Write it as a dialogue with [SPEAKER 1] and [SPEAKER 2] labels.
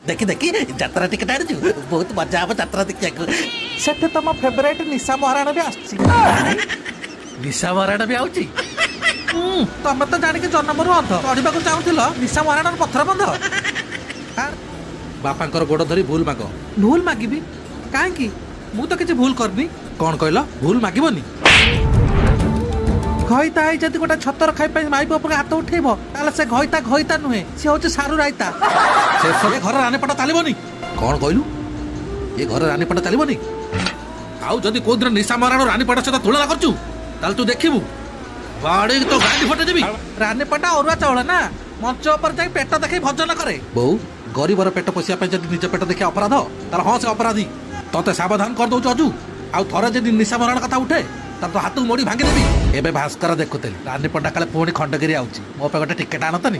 [SPEAKER 1] देखी देखी यात्रा टिकट आनिଛୁ बहुत मजा हम यात्रा देखिବାକୁ।
[SPEAKER 2] सेठे तुम फेवरेट निशा महाराणा भी आसी
[SPEAKER 1] निशा महाराणा भी आउची।
[SPEAKER 2] तमे तो जानिके जन्मरू अंध पढ़िବାକୁ चाହୁथिल निशा महाराणा पथर बंध
[SPEAKER 1] बापांकर गोड़ धरी भूल माग।
[SPEAKER 2] भूल मागिबी काहेकि मु तो किछि भूल करनी।
[SPEAKER 1] कौन कहल भूल मागिबनी?
[SPEAKER 2] घईता है जदि गोटे छतर खाई पाई माई बाप हाथ उठेब ताले से घईता घईता नुहे से होचे सारू रायता।
[SPEAKER 1] से सब घर रानीपटा तालिबनी। कौन कहलु ये घर रानीपटा तालिबनी? आउ जदि को दिन निशा महाराणा रानीपटा सहित तुलना करचु ताल तू देखिबु बाड़ी तो गांडी फटे देबी।
[SPEAKER 2] रानीपटा अरुआ चाउल ना मंच ऊपर जाई पेट देखै भजन करे।
[SPEAKER 1] बहु गरीबर पेट पोषिया पे जदि निज पेट देखि अपराध तार हाँ से अपराधी तते सावधान कर दउछु अजू। आउ थरे जदि निशा महाराणा कथा उठे तार तो हाथ मोड़ी भांगी देबी। एबे भास्कर देखुतली रानीपटा काले पुणी खंडगिरी आउची मो पे गोटे टिकेट आनतनी।